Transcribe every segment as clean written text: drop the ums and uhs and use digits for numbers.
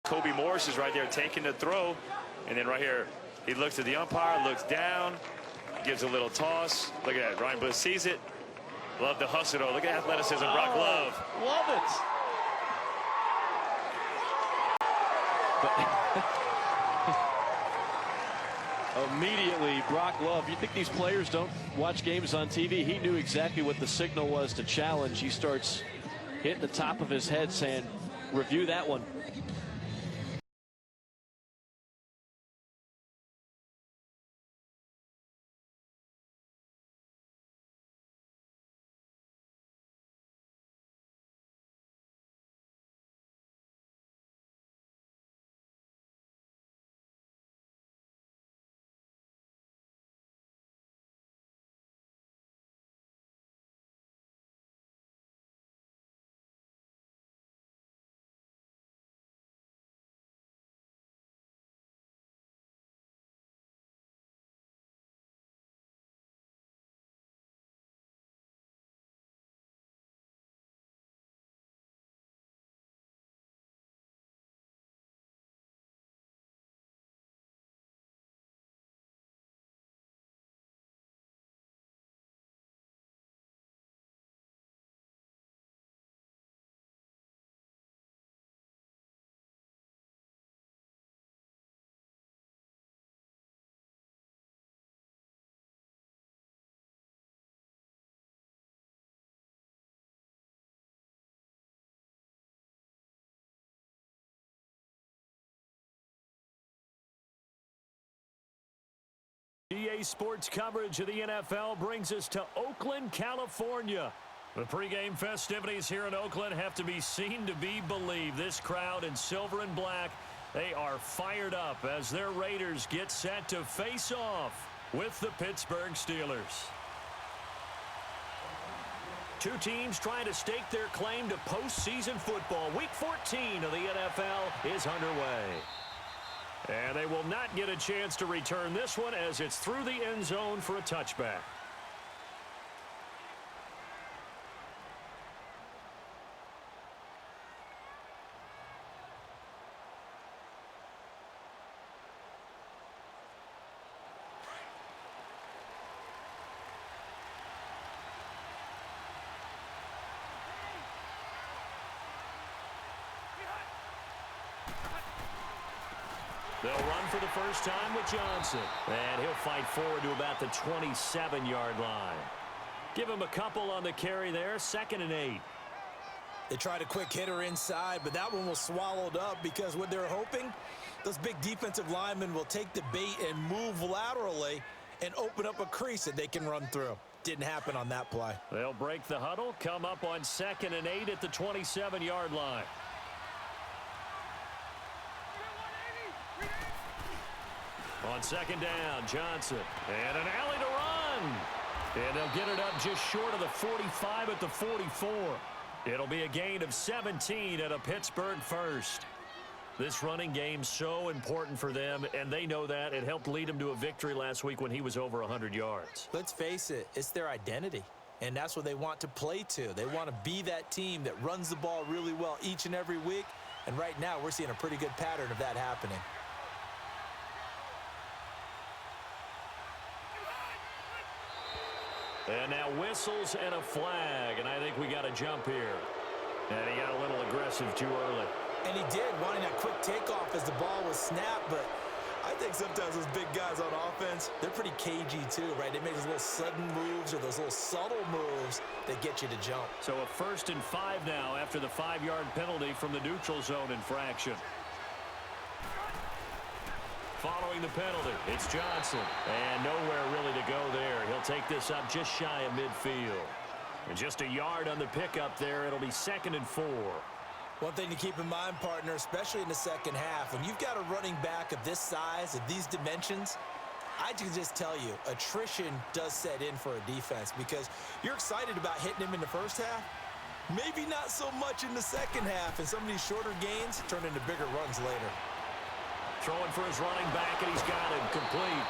Kobe Morris is right there taking the throw. And then right here, he looks at the umpire, looks down, gives a little toss. Look at that. Ryan Bush sees it. Love the hustle, though. Look at athleticism. Brock Love. Love it. Immediately, Brock Love. You think these players don't watch games on TV? He knew exactly what the signal was to challenge. He starts hitting the top of his head saying, review that one. EA Sports coverage of the NFL brings us to Oakland, California. The pregame festivities here in Oakland have to be seen to be believed. This crowd in silver and black, they are fired up as their Raiders get set to face off with the Pittsburgh Steelers. Two teams trying to stake their claim to postseason football. Week 14 of the NFL is underway. And they will not get a chance to return this one as it's through the end zone for a touchback. They'll run for the first time with Johnson. And he'll fight forward to about the 27-yard line. Give him a couple on the carry there. 2nd and 8. They tried a quick hitter inside, but that one was swallowed up because what they're hoping, those big defensive linemen will take the bait and move laterally and open up a crease that they can run through. Didn't happen on that play. They'll break the huddle, come up on 2nd and 8 at the 27-yard line. On 2nd down, Johnson. And an alley to run. And they'll get it up just short of the 45 at the 44. It'll be a gain of 17 at a Pittsburgh first. This running game so important for them, and they know that. It helped lead them to a victory last week when he was over 100 yards. Let's face it, it's their identity. And that's what they want to play to. They want to be that team that runs the ball really well each and every week. And right now, we're seeing a pretty good pattern of that happening. And now whistles and a flag, and I think we got a jump here. And he got a little aggressive too early. And he did, wanting that quick takeoff as the ball was snapped, but I think sometimes those big guys on offense, they're pretty cagey too, right? They make those little sudden moves or those little subtle moves that get you to jump. So a 1st and 5 now after the 5-yard penalty from the neutral zone infraction. Following the penalty, it's Johnson. And nowhere really to go there. He'll take this up just shy of midfield. And just a yard on the pickup there. It'll be 2nd and 4. One thing to keep in mind, partner, especially in the second half, when you've got a running back of this size, of these dimensions, I can just tell you, attrition does set in for a defense because you're excited about hitting him in the first half. Maybe not so much in the second half, and some of these shorter gains turn into bigger runs later. Throwing for his running back, and he's got him complete.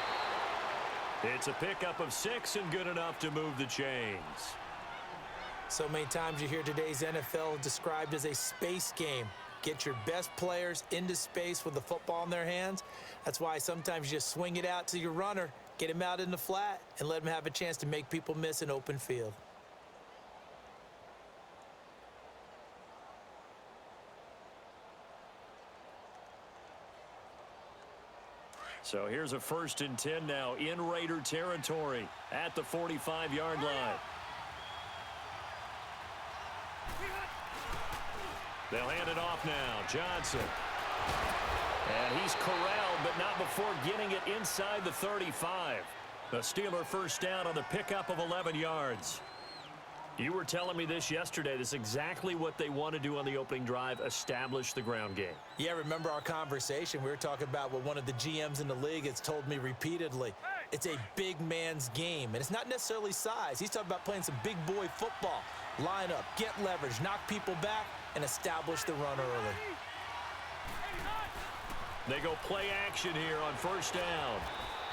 It's a pickup of 6 and good enough to move the chains. So many times you hear today's NFL described as a space game. Get your best players into space with the football in their hands. That's why sometimes you just swing it out to your runner, get him out in the flat, and let him have a chance to make people miss an open field. So here's a 1st and 10 now in Raider territory at the 45-yard line. They'll hand it off now. Johnson. And he's corralled, but not before getting it inside the 35. The Steeler 1st down on the pickup of 11 yards. You were telling me this yesterday. This is exactly what they want to do on the opening drive, establish the ground game. Yeah, remember our conversation? We were talking about what one of the GMs in the league has told me repeatedly. It's a big man's game, and it's not necessarily size. He's talking about playing some big boy football. Line up, get leverage, knock people back, and establish the run early. They go play action here on 1st down.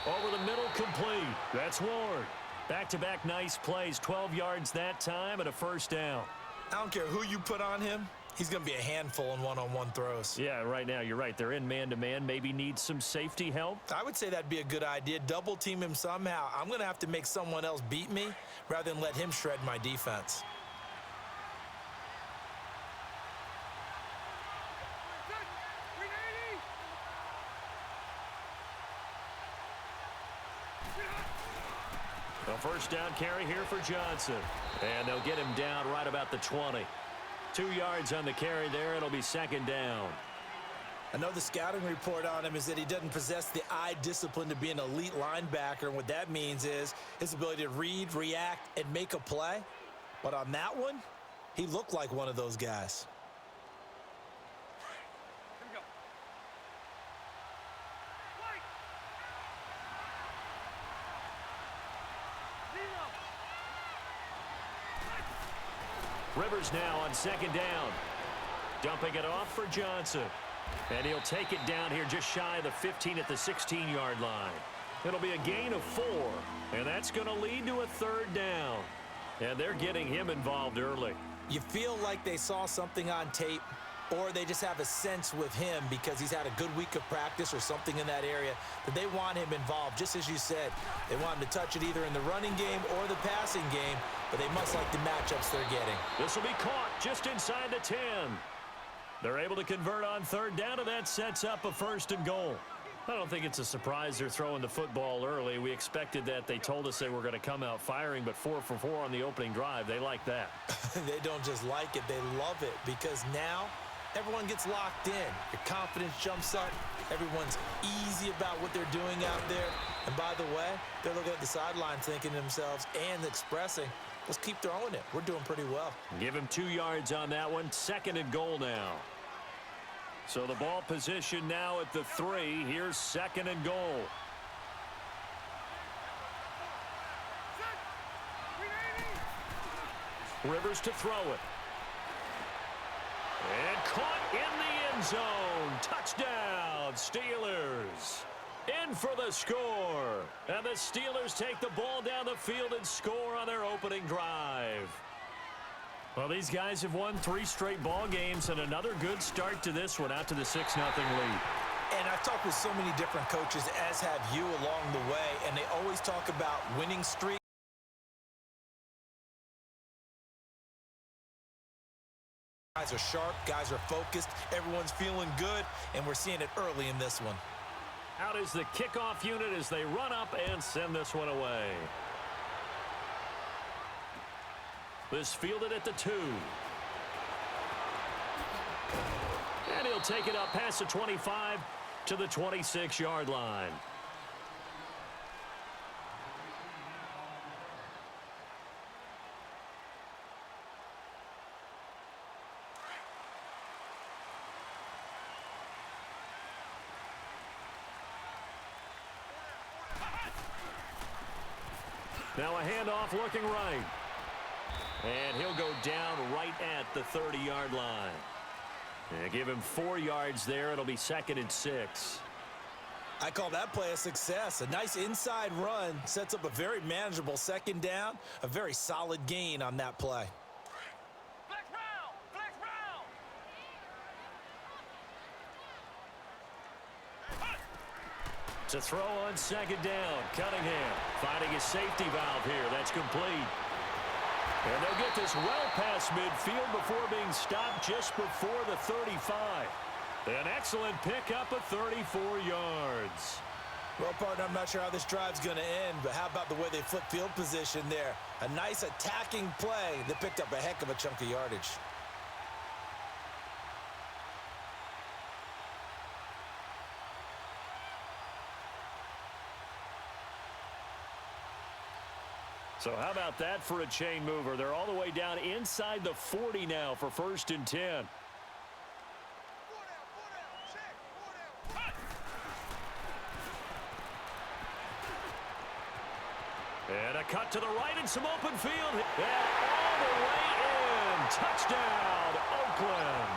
Over the middle, complete. That's Ward. Back-to-back nice plays, 12 yards that time and a 1st down. I don't care who you put on him. He's going to be a handful in one-on-one throws. Yeah, right now, you're right. They're in man-to-man. Maybe need some safety help. I would say that'd be a good idea. Double-team him somehow. I'm going to have to make someone else beat me rather than let him shred my defense. A 1st down carry here for Johnson. And they'll get him down right about the 20. 2 yards on the carry there. It'll be 2nd down. I know the scouting report on him is that he doesn't possess the eye discipline to be an elite linebacker. And what that means is his ability to read, react, and make a play. But on that one, he looked like one of those guys. Rivers now on 2nd down. Dumping it off for Johnson. And he'll take it down here just shy of the 15 at the 16-yard line. It'll be a gain of 4. And that's going to lead to a 3rd down. And they're getting him involved early. You feel like they saw something on tape, or they just have a sense with him because he's had a good week of practice or something in that area that they want him involved. Just as you said, they want him to touch it either in the running game or the passing game, but they must like the matchups they're getting. This will be caught just inside the 10. They're able to convert on 3rd down, and that sets up a 1st and goal. I don't think it's a surprise they're throwing the football early. We expected that. They told us they were going to come out firing, but 4 for 4 on the opening drive. They like that. They don't just like it, they love it, because now everyone gets locked in. Your confidence jumps up. Everyone's easy about what they're doing out there. And by the way, they're looking at the sideline thinking to themselves and expressing, let's keep throwing it. We're doing pretty well. Give him 2 yards on that one. 2nd and goal now. So the ball position now at the 3. Here's 2nd and goal. Rivers to throw it. And caught in the end zone. Touchdown, Steelers. In for the score. And the Steelers take the ball down the field and score on their opening drive. Well, these guys have won 3 straight ball games and another good start to this one out to the 6-0 lead. And I've talked with so many different coaches, as have you along the way, and they always talk about winning streaks. Guys are sharp, guys are focused, everyone's feeling good, and we're seeing it early in this one. Out is the kickoff unit as they run up and send this one away. This fielded at the 2. And he'll take it up past the 25 to the 26-yard line. Now a handoff looking right. And he'll go down right at the 30-yard line. And give him 4 yards there. It'll be 2nd and 6. I call that play a success. A nice inside run sets up a very manageable 2nd down. A very solid gain on that play. To throw on second down. Cunningham finding his safety valve here. That's complete. And they'll get this well past midfield before being stopped just before the 35. An excellent pickup of 34 yards. Well, partner, I'm not sure how this drive's going to end, but how about the way they flip field position there? A nice attacking play that picked up a heck of a chunk of yardage. So how about that for a chain mover? They're all the way down inside the 40 now for 1st and 10. And a cut to the right and some open field. And all the way in. Touchdown, Oakland.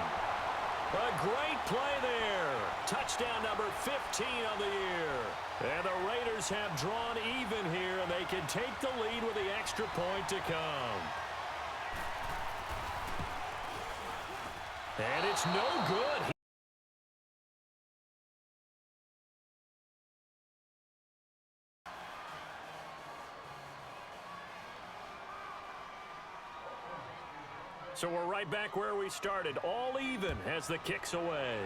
A great play there. Touchdown number 15 on the year. And the Raiders have drawn even here, and they can take the lead with the extra point to come. And it's no good. So we're right back where we started. All even as the kick's away.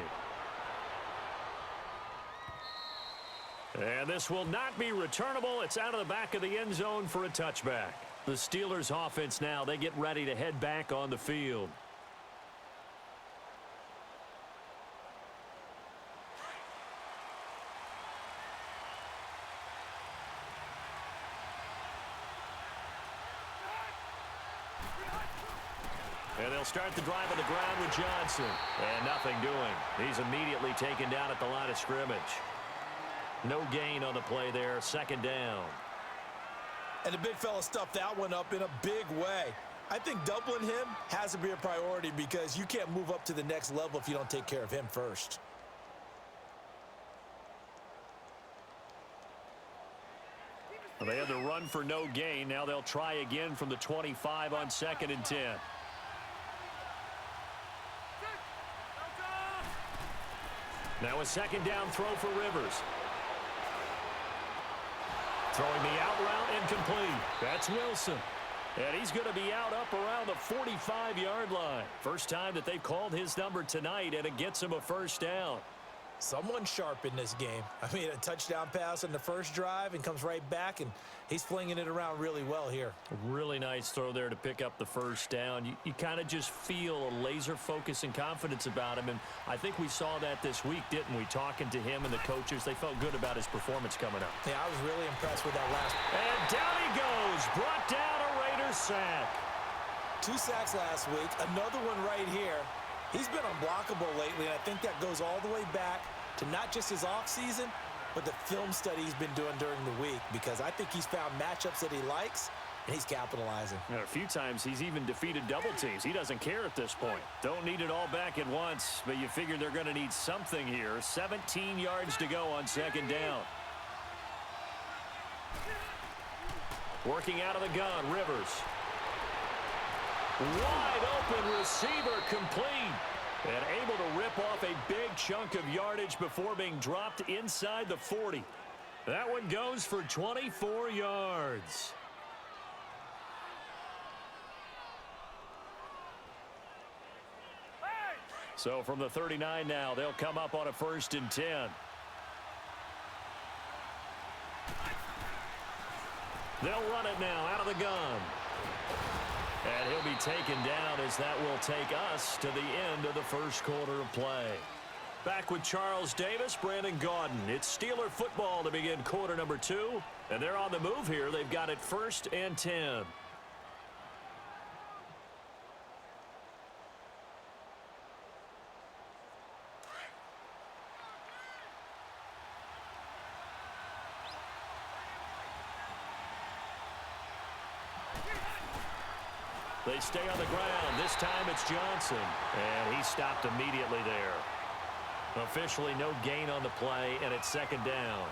And this will not be returnable. It's out of the back of the end zone for a touchback. The Steelers offense now, they get ready to head back on the field. And they'll start the drive on the ground with Johnson. And nothing doing. He's immediately taken down at the line of scrimmage. No gain on the play there. 2nd down. And the big fella stuffed that one up in a big way. I think doubling him has to be a priority because you can't move up to the next level if you don't take care of him first. Well, they had the run for no gain. Now they'll try again from the 25 on 2nd and 10. Now a 2nd down throw for Rivers. Throwing the out route incomplete. That's Wilson. And he's going to be out up around the 45-yard line. First time that they've called his number tonight, and it gets him a 1st down. Someone sharp in this game. I mean, a touchdown pass on the first drive and comes right back, and he's flinging it around really well here. Really nice throw there to pick up the 1st down. You kind of just feel a laser focus and confidence about him, and I think we saw that this week, didn't we? Talking to him and the coaches, they felt good about his performance coming up. Yeah, I was really impressed with that last. And down he goes. Brought down a Raiders sack. 2 sacks last week, another one right here. He's been unblockable lately, and I think that goes all the way back to not just his offseason, but the film study he's been doing during the week, because I think he's found matchups that he likes, and he's capitalizing. And a few times he's even defeated double teams. He doesn't care at this point. Don't need it all back at once, but you figure they're going to need something here. 17 yards to go on 2nd down. Working out of the gun, Rivers. Wide open receiver, complete. And able to rip off a big chunk of yardage before being dropped inside the 40. That one goes for 24 yards. So from the 39 now, they'll come up on a 1st and 10. They'll run it now out of the gun. And he'll be taken down as that will take us to the end of the 1st quarter of play. Back with Charles Davis, Brandon Gaudin. It's Steeler football to begin quarter number 2. And they're on the move here. They've got it 1st and 10. They stay on the ground. This time it's Johnson. And he stopped immediately there. Officially no gain on the play, and it's 2nd down.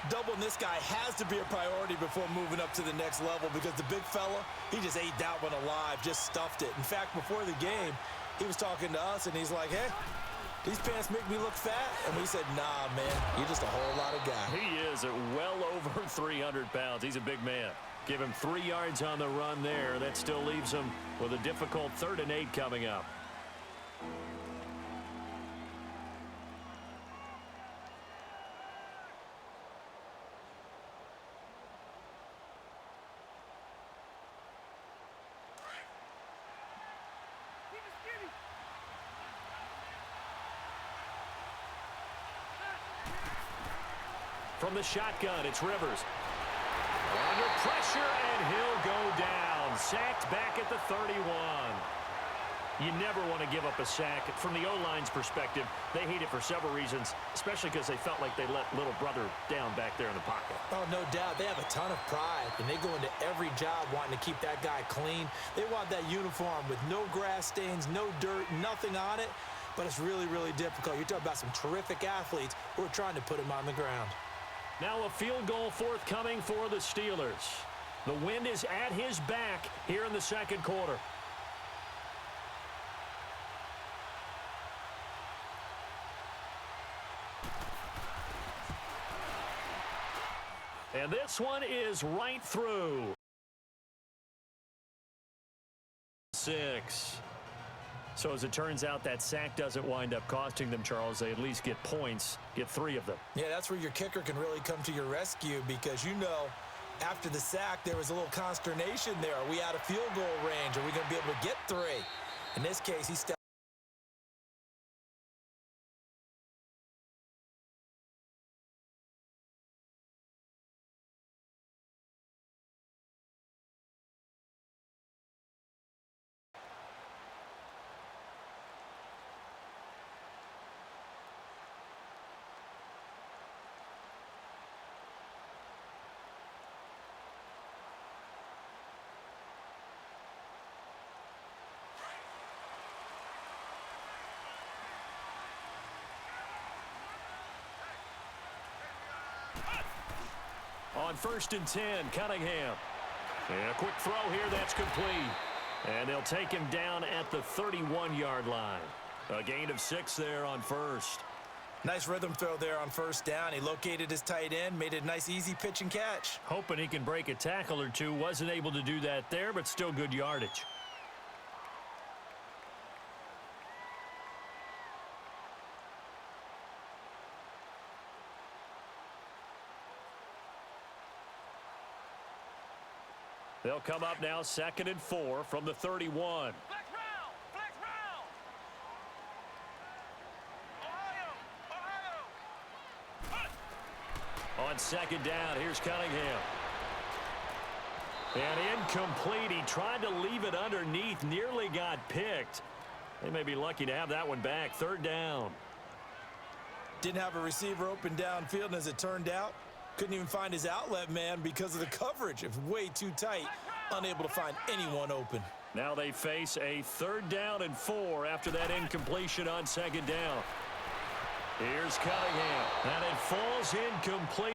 Doubling this guy has to be a priority before moving up to the next level, because the big fella, he just ate that one alive, just stuffed it. In fact, before the game, he was talking to us, and he's like, hey, these pants make me look fat. And we said, nah, man, you're just a whole lot of guy. He is at well over 300 pounds. He's a big man. Give him 3 yards on the run there. That still leaves him with a difficult 3rd and 8 coming up. From the shotgun, it's Rivers. Under pressure, and he'll go down. Sacked back at the 31. You never want to give up a sack. From the O-line's perspective, they hate it for several reasons, especially because they felt like they let little brother down back there in the pocket. Oh, no doubt. They have a ton of pride, and they go into every job wanting to keep that guy clean. They want that uniform with no grass stains, no dirt, nothing on it. But it's really, really difficult. You're talking about some terrific athletes who are trying to put him on the ground. Now a field goal forthcoming for the Steelers. The wind is at his back here in the 2nd quarter. And this one is right through. 6. So as it turns out, that sack doesn't wind up costing them, Charles. They at least get points, get 3 of them. Yeah, that's where your kicker can really come to your rescue because, after the sack, there was a little consternation there. Are we out of field goal range? Are we going to be able to get 3? In this case, he stepped. On 1st and 10, Cunningham. And a quick throw here, that's complete. And they'll take him down at the 31-yard line. A gain of 6 there on 1st. Nice rhythm throw there on 1st down. He located his tight end, made it a nice, easy pitch and catch. Hoping he can break a tackle or two. Wasn't able to do that there, but still good yardage. They'll come up now 2nd and 4 from the 31. Flex round! Flex round! Ohio! On 2nd down, here's Cunningham. And incomplete. He tried to leave it underneath, nearly got picked. They may be lucky to have that one back. 3rd down. Didn't have a receiver open downfield, and as it turned out, couldn't even find his outlet man because of the coverage. It was way too tight, unable to find anyone open. Now they face a 3rd down and 4 after that incompletion on 2nd down. Here's Cunningham, and it falls incomplete.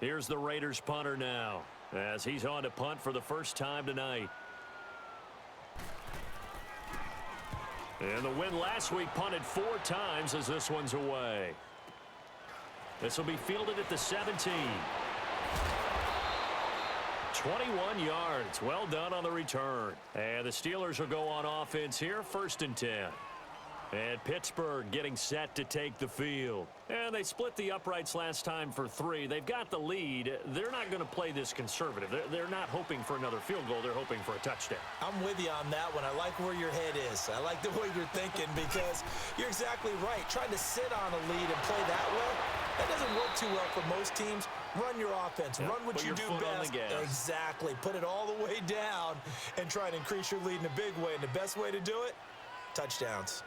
Here's the Raiders punter now as he's on to punt for the first time tonight. And the win last week punted 4 times as this one's away. This will be fielded at the 17. 21 yards. Well done on the return. And the Steelers will go on offense here, 1st and 10. And Pittsburgh getting set to take the field. And they split the uprights last time for 3. They've got the lead. They're not going to play this conservative. They're not hoping for another field goal. They're hoping for a touchdown. I'm with you on that one. I like where your head is. I like the way you're thinking because you're exactly right. Trying to sit on a lead and play that way, that doesn't work too well for most teams. Run your offense. Yep, Run what you do best. Exactly. Put it all the way down and try to increase your lead in a big way. And the best way to do it, touchdowns.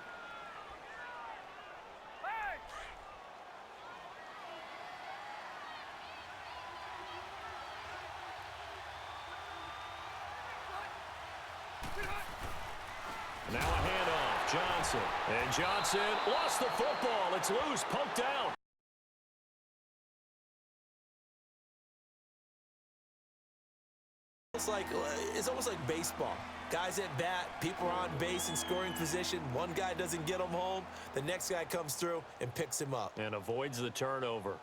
Now a handoff. Johnson. And Johnson lost the football. It's loose, poked out. It's almost like baseball. Guys at bat, people are on base in scoring position. One guy doesn't get him home. The next guy comes through and picks him up. And avoids the turnover.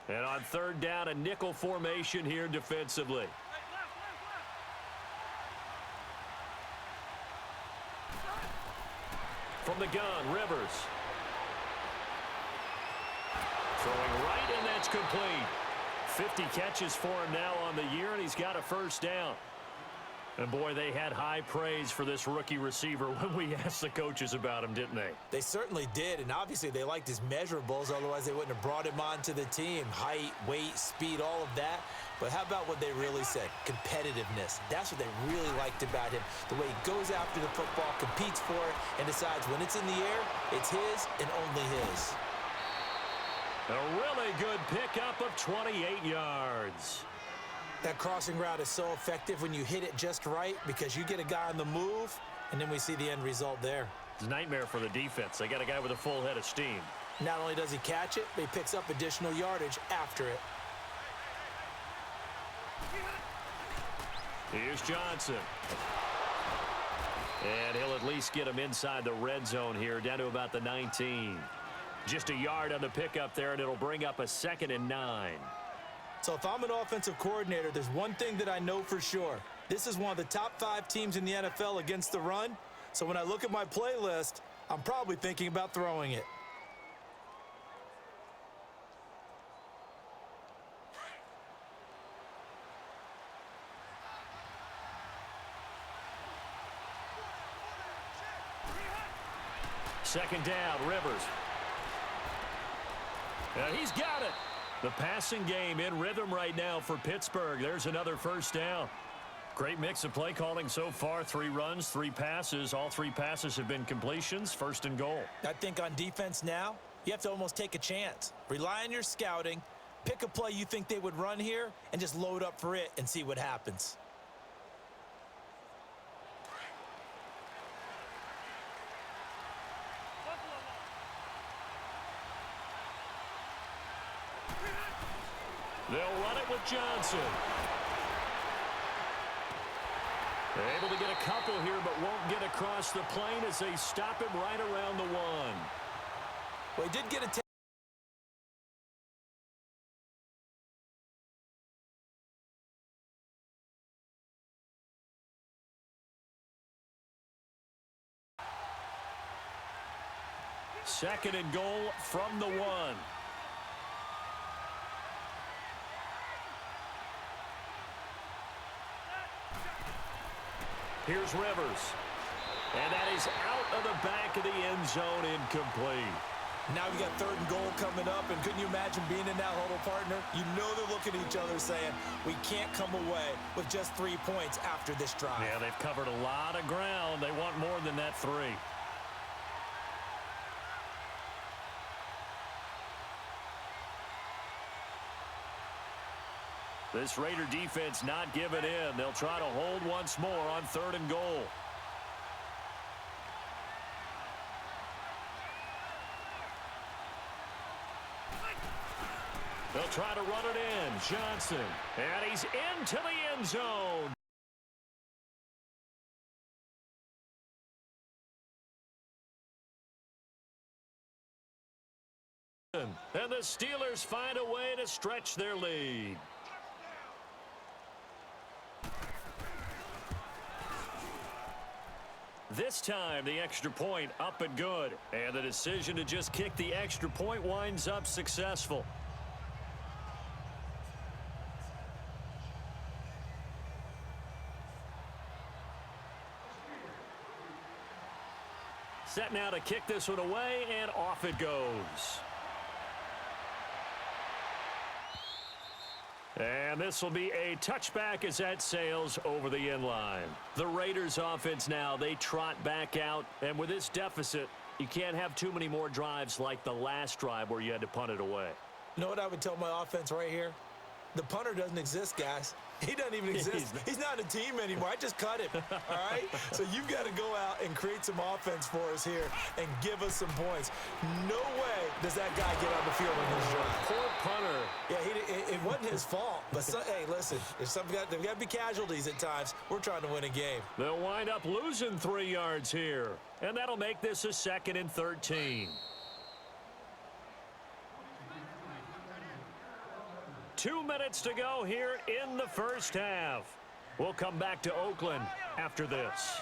And on third down, a nickel formation here defensively. From the gun, Rivers. Throwing right, and that's complete. 50 catches for him now on the year, and he's got a first down. And, boy, they had high praise for this rookie receiver when we asked the coaches about him, didn't they? They certainly did, and obviously they liked his measurables. Otherwise, they wouldn't have brought him onto the team. Height, weight, speed, all of that. But how about what they really said? Competitiveness. That's what they really liked about him. The way he goes after the football, competes for it, and decides when it's in the air, it's his and only his. A really good pickup of 28 yards. That crossing route is so effective when you hit it just right because you get a guy on the move, and then we see the end result there. It's a nightmare for the defense. They got a guy with a full head of steam. Not only does he catch it, but he picks up additional yardage after it. Here's Johnson. And he'll at least get him inside the red zone here, down to about the 19. Just a yard on the pickup there, and it'll bring up a 2nd and 9. So if I'm an offensive coordinator, there's one thing that I know for sure. This is one of the top 5 teams in the NFL against the run. So when I look at my playlist, I'm probably thinking about throwing it. Second down, Rivers. And he's got it. The passing game in rhythm right now for Pittsburgh. There's another first down. Great mix of play calling so far. 3 runs, 3 passes. All 3 passes have been completions. 1st and goal. I think on defense now, you have to almost take a chance. Rely on your scouting. Pick a play you think they would run here and just load up for it and see what happens. They'll run it with Johnson. They're able to get a couple here, but won't get across the plane as they stop him right around the 1. Well, he did get a Second and goal from the 1. Here's Rivers. And that is out of the back of the end zone, incomplete. Now we got 3rd and goal coming up, and couldn't you imagine being in that huddle, partner? You know they're looking at each other saying, we can't come away with just 3 points after this drive. Yeah, they've covered a lot of ground. They want more than that 3. This Raider defense not giving in. They'll try to hold once more on 3rd and goal. They'll try to run it in. Johnson. And he's into the end zone. And the Steelers find a way to stretch their lead. This time, the extra point up and good. And the decision to just kick the extra point winds up successful. Set now to kick this one away, and off it goes. And this will be a touchback as that sails over the end line. The Raiders offense now, they trot back out. And with this deficit, you can't have too many more drives like the last drive where you had to punt it away. You know what I would tell my offense right here? The punter doesn't exist, guys. He doesn't even exist. He's not a team anymore. I just cut him, all right? So you've got to go out and create some offense for us here and give us some points. No way does that guy get on the field in his drive. Poor punter. Yeah, it wasn't his fault. But, hey, listen, there's got to be casualties at times. We're trying to win a game. They'll wind up losing 3 yards here, and that'll make this a 2nd and 13. 2 minutes to go here in the first half. We'll come back to Oakland after this.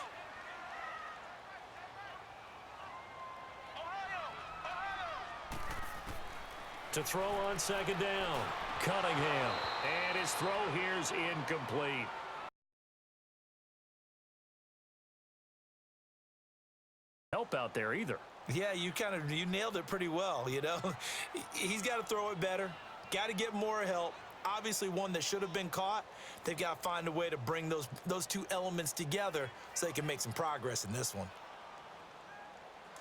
To throw on 2nd down, Cunningham. And his throw here's incomplete. Help out there either. Yeah, you nailed it pretty well, you know. He's got to throw it better. Got to get more help. Obviously one that should have been caught. They've got to find a way to bring those two elements together so they can make some progress in this one.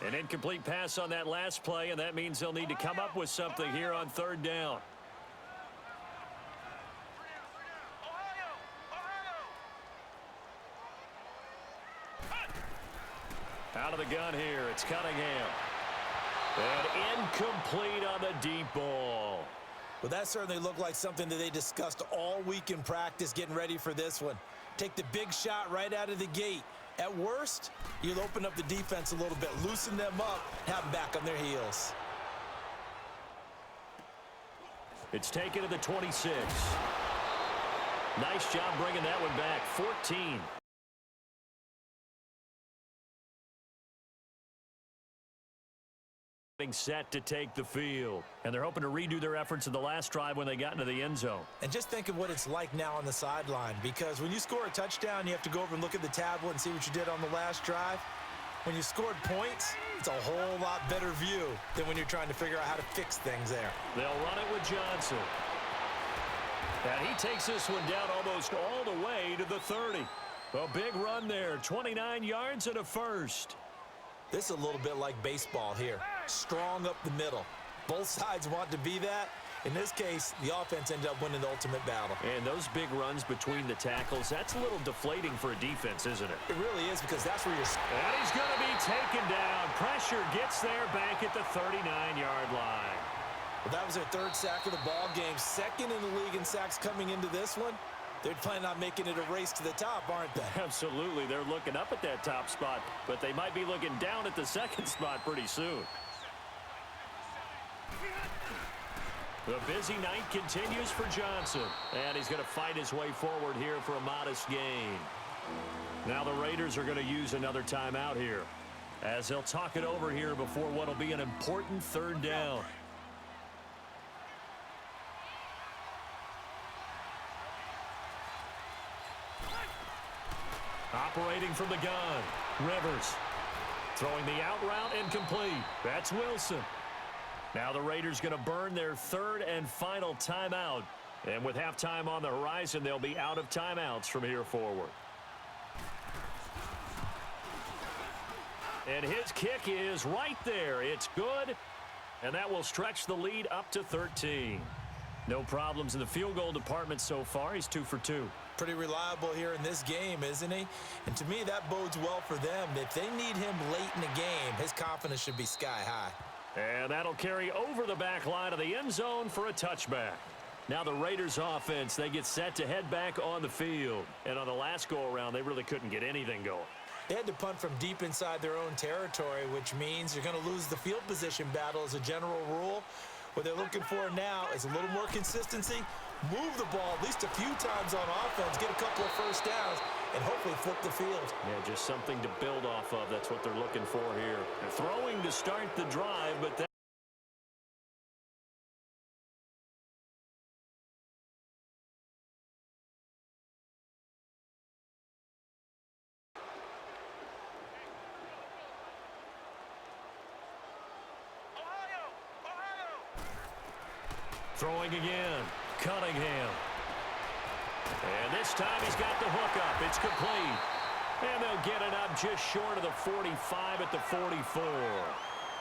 An incomplete pass on that last play, and that means they'll need to come up with something here on 3rd down. Out of the gun here, it's Cunningham. And incomplete on the deep ball. Well, that certainly looked like something that they discussed all week in practice getting ready for this one. Take the big shot right out of the gate. At worst, you'll open up the defense a little bit, loosen them up, have them back on their heels. It's taken to the 26. Nice job bringing that one back. 14. Set to take the field, and they're hoping to redo their efforts in the last drive when they got into the end zone. And just think of what it's like now on the sideline, because when you score a touchdown, you have to go over and look at the tablet and see what you did on the last drive. When you scored points, it's a whole lot better view than when you're trying to figure out how to fix things there. They'll run it with Johnson. And he takes this one down almost all the way to the 30. A big run there, 29 yards and a first. This is a little bit like baseball here. Strong up the middle. Both sides want to be that. In this case, the offense ended up winning the ultimate battle. And those big runs between the tackles, that's a little deflating for a defense, isn't it? It really is, because that's where you're... And he's going to be taken down. Pressure gets there back at the 39-yard line. Well, that was their 3rd sack of the ball game. 2nd in the league in sacks coming into this one. They're planning on making it a race to the top, aren't they? Absolutely. They're looking up at that top spot, but they might be looking down at the 2nd spot pretty soon. The busy night continues for Johnson, and he's going to fight his way forward here for a modest gain. Now the Raiders are going to use another timeout here, as they'll talk it over here before what will be an important 3rd down. Operating from the gun, Rivers. Throwing the out route incomplete. That's Wilson. Now the Raiders going to burn their 3rd and final timeout. And with halftime on the horizon, they'll be out of timeouts from here forward. And his kick is right there. It's good. And that will stretch the lead up to 13. No problems in the field goal department so far. He's 2 for 2. Pretty reliable here in this game, isn't he? And to me, that bodes well for them. If they need him late in the game, his confidence should be sky high. And that'll carry over the back line of the end zone for a touchback. Now the Raiders offense, they get set to head back on the field. And on the last go-around, they really couldn't get anything going. They had to punt from deep inside their own territory, which means you're going to lose the field position battle as a general rule. What they're looking for now is a little more consistency, move the ball at least a few times on offense, get a couple of first downs, and hopefully flip the field. Yeah, just something to build off of. That's what they're looking for here. They're throwing to start the drive, but that throwing again, Cunningham. And this time he's got the hook up. It's complete. And they'll get it up just short of the 45 at the 44.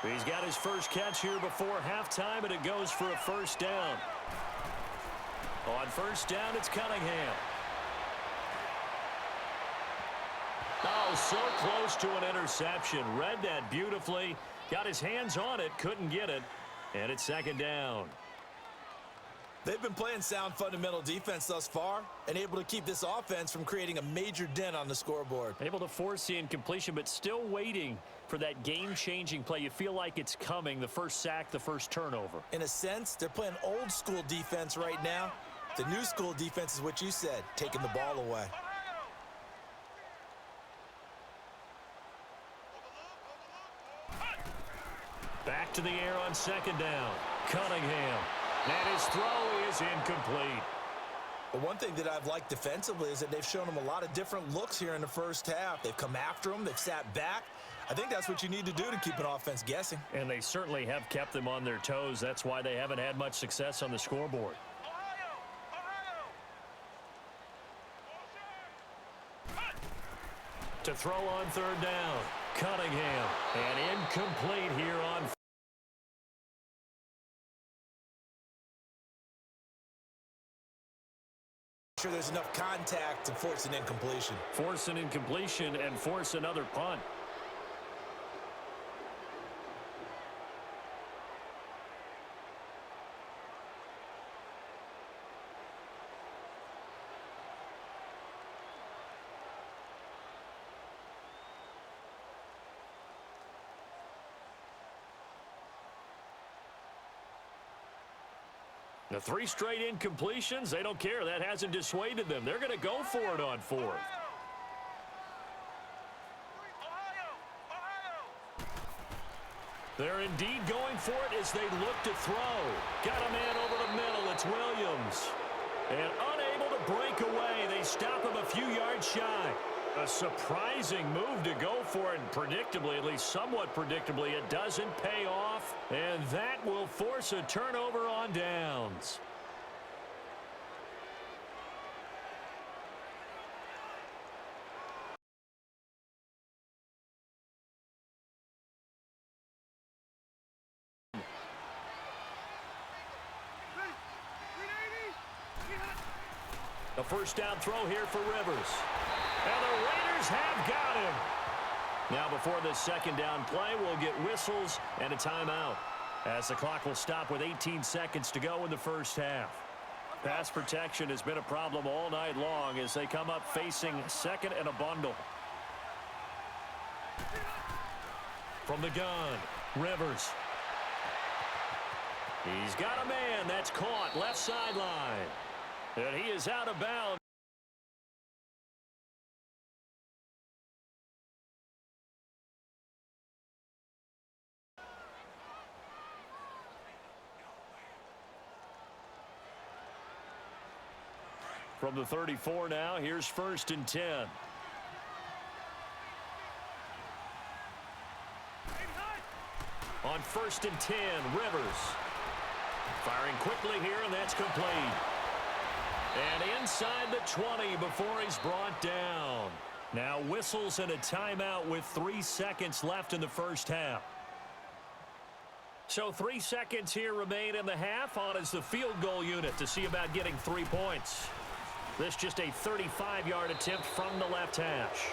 He's got his first catch here before halftime, and it goes for a first down. On first down, it's Cunningham. Oh, so close to an interception. Read that beautifully. Got his hands on it, couldn't get it. And it's second down. They've been playing sound fundamental defense thus far and able to keep this offense from creating a major dent on the scoreboard. Able to force the incompletion, but still waiting for that game-changing play. You feel like it's coming, the first sack, the first turnover. In a sense, they're playing old school defense right now. The new school defense is what you said, taking the ball away. Back to the air on second down. Cunningham. And his throw is incomplete. But one thing that I've liked defensively is that they've shown them a lot of different looks here in the first half. They've come after them. They've sat back. I think that's what you need to do to keep an offense guessing. And they certainly have kept them on their toes. That's why they haven't had much success on the scoreboard. To throw on third down. Cunningham. And incomplete here on Sure, there's enough contact to force an incompletion. force an incompletion and force another punt. The 3 straight incompletions, they don't care. That hasn't dissuaded them. They're going to go for it on fourth. They're indeed going for it as they look to throw. Got a man over the middle. It's Williams. And unable to break away. They stop him a few yards shy. A surprising move to go for it. And predictably, at least somewhat predictably, it doesn't pay off. And that will force a turnover on downs. The first down throw here for Rivers. And the Raiders have got him. Now before this second down play, we'll get whistles and a timeout, as the clock will stop with 18 seconds to go in the first half. Pass protection has been a problem all night long as they come up facing second and a bundle. From the gun, Rivers. He's got a man that's caught left sideline. And he is out of bounds. From the 34 now, here's 1st and 10. On 1st and 10, Rivers. Firing quickly here, and that's complete. And inside the 20 before he's brought down. Now whistles and a timeout with 3 seconds left in the first half. So 3 seconds here remain in the half. On is the field goal unit to see about getting 3 points. This just a 35-yard attempt from the left hash.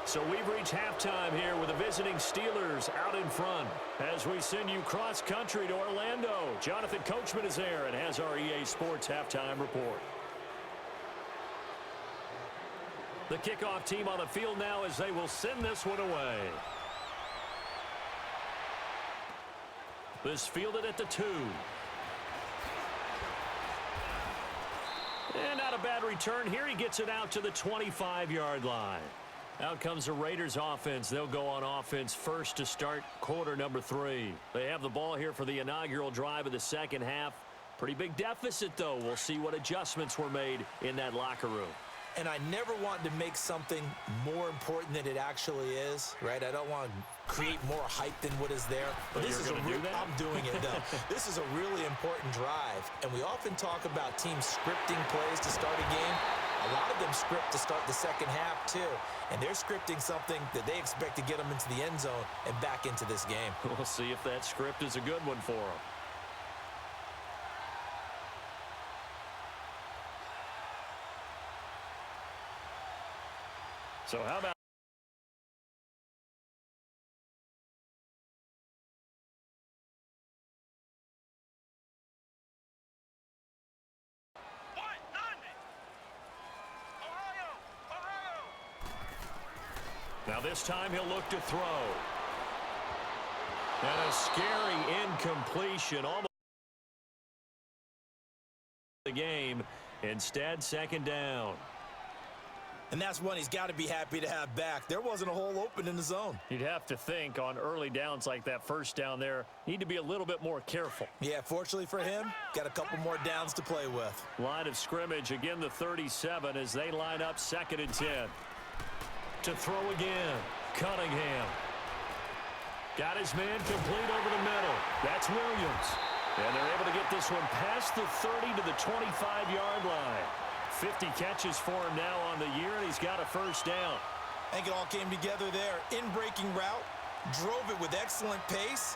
So we've reached halftime here with the visiting Steelers out in front. As we send you cross-country to Orlando, Jonathan Coachman is there and has our EA Sports halftime report. The kickoff team on the field now as they will send this one away. This fielded at the 2. And not a bad return here. He gets it out to the 25-yard line. Out comes the Raiders offense. They'll go on offense first to start quarter number 3. They have the ball here for the inaugural drive of the second half. Pretty big deficit, though. We'll see what adjustments were made in that locker room. And I never want to make something more important than it actually is, right? I don't want to create more hype than what is there. But this is you're gonna do that? I'm doing it, though. This is a really important drive. And we often talk about teams scripting plays to start a game. A lot of them script to start the second half, too. And they're scripting something that they expect to get them into the end zone and back into this game. We'll see if that script is a good one for them. So how about Now this time he'll look to throw. And a scary incompletion. Almost the game. Instead, second down. And that's one he's got to be happy to have back. There wasn't a hole open in the zone. You'd have to think on early downs like that first down there, need to be a little bit more careful. Yeah, fortunately for him, got a couple more downs to play with. Line of scrimmage, again the 37 as they line up 2nd and 10. To throw again, Cunningham. Got his man complete over the middle. That's Williams. And they're able to get this one past the 30 to the 25-yard line. 50 catches for him now on the year, and he's got a first down. I think it all came together there. In-breaking route, drove it with excellent pace.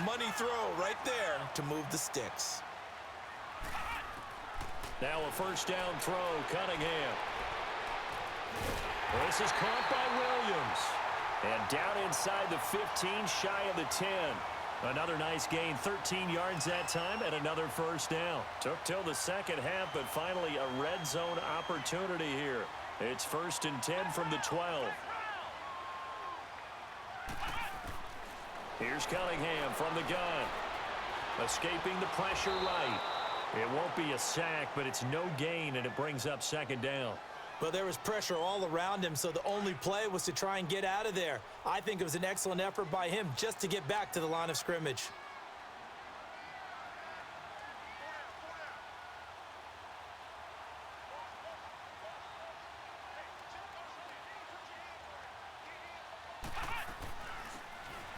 Money throw right there to move the sticks. Now a first down throw, Cunningham. This is caught by Williams. And down inside the 15, shy of the 10. Another nice gain, 13 yards that time, and another first down. Took till the second half, but finally a red zone opportunity here. It's 1st and 10 from the 12. Here's Cunningham from the gun. Escaping the pressure right. It won't be a sack, but it's no gain, and it brings up second down. Well, there was pressure all around him, so the only play was to try and get out of there. I think it was an excellent effort by him just to get back to the line of scrimmage.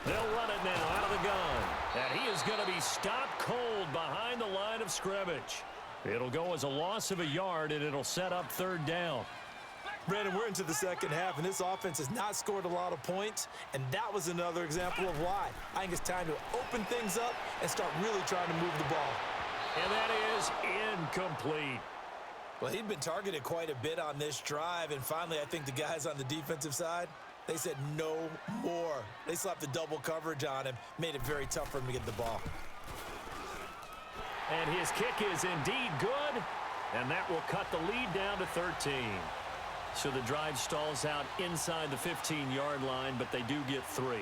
They'll run it now out of the gun. And he is going to be stopped cold behind the line of scrimmage. It'll go as a loss of a yard, and it'll set up 3rd down. Brandon, we're into the second half, and this offense has not scored a lot of points, and that was another example of why. I think it's time to open things up and start really trying to move the ball. And that is incomplete. Well, he'd been targeted quite a bit on this drive, and finally I think the guys on the defensive side, they said no more. They slapped the double coverage on him, made it very tough for him to get the ball. And his kick is indeed good, and that will cut the lead down to 13. So the drive stalls out inside the 15-yard line, but they do get 3.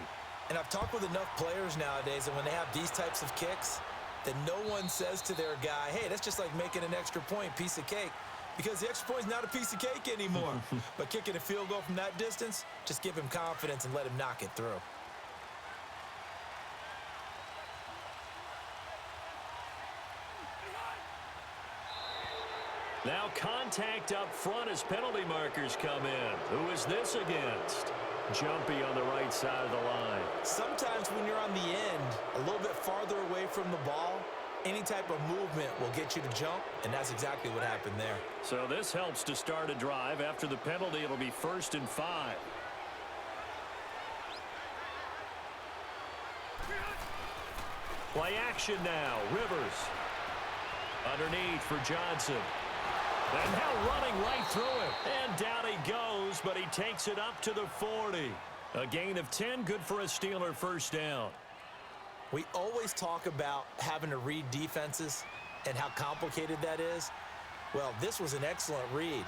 And I've talked with enough players nowadays, and when they have these types of kicks, that no one says to their guy, hey, that's just like making an extra point, piece of cake. Because the extra point is not a piece of cake anymore. But kicking a field goal from that distance, just give him confidence and let him knock it through. Now contact up front as penalty markers come in. Who is this against? Jumpy on the right side of the line. Sometimes when you're on the end, a little bit farther away from the ball, any type of movement will get you to jump, and that's exactly what happened there. So this helps to start a drive. After the penalty, it'll be 1st and 5. Play action now. Rivers. Underneath for Johnson. And now running right through him. And down he goes, but he takes it up to the 40. A gain of 10, good for a Steeler first down. We always talk about having to read defenses and how complicated that is. Well, this was an excellent read.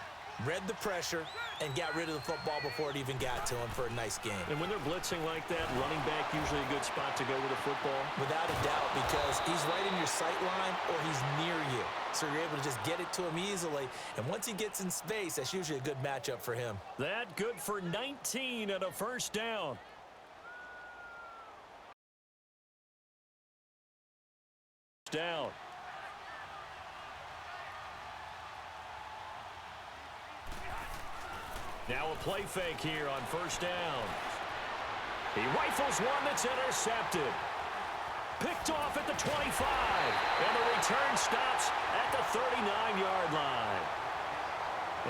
Read the pressure and got rid of the football before it even got to him for a nice game. And when they're blitzing like that, running back usually a good spot to go with the football. Without a doubt, because he's right in your sight line or he's near you. So you're able to just get it to him easily. And once he gets in space, that's usually a good matchup for him. That good for 19 and a first down. Down. Now a play fake here on first down. He rifles one that's intercepted. Picked off at the 25. And the return stops at the 39-yard line.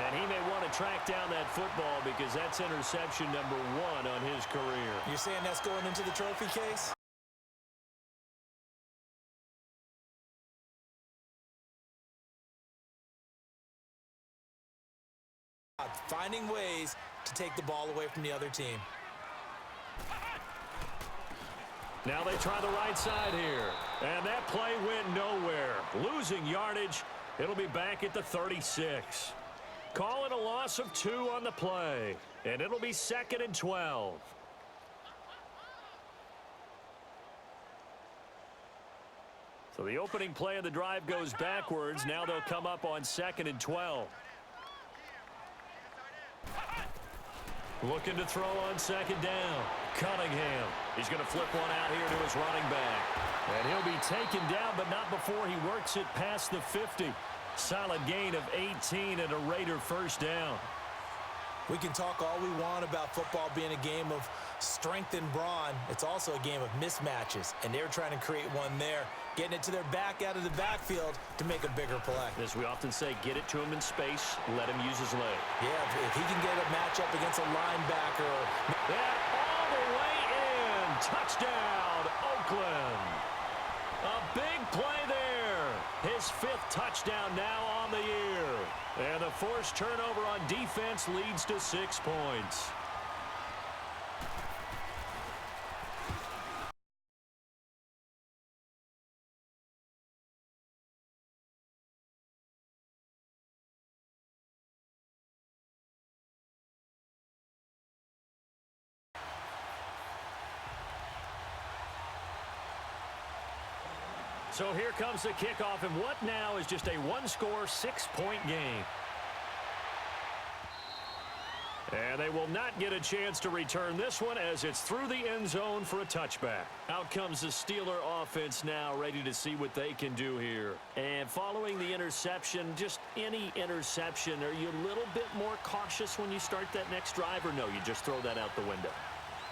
And he may want to track down that football because that's interception number 1 on his career. You're saying that's going into the trophy case? Finding ways to take the ball away from the other team. Now they try the right side here. And that play went nowhere. Losing yardage. It'll be back at the 36. Call it a loss of 2 on the play. And it'll be 2nd and 12. So the opening play of the drive goes backwards. Now they'll come up on 2nd and 12. Looking to throw on 2nd down. Cunningham. He's going to flip one out here to his running back. And he'll be taken down, but not before he works it past the 50. Solid gain of 18 and a Raider first down. We can talk all we want about football being a game of strength and brawn. It's also a game of mismatches, and they're trying to create one there, getting it to their back out of the backfield to make a bigger play. As we often say, get it to him in space, let him use his leg. Yeah, if he can get a matchup against a linebacker. That all the way in. Touchdown, Oakland. A big play there. His 5th touchdown now on the year. And the forced turnover on defense leads to 6 points. So here comes the kickoff, and what now is just a one-score, 6-point game. And they will not get a chance to return this one as it's through the end zone for a touchback. Out comes the Steeler offense now, ready to see what they can do here. And following the interception, just any interception, are you a little bit more cautious when you start that next drive, or no, you just throw that out the window?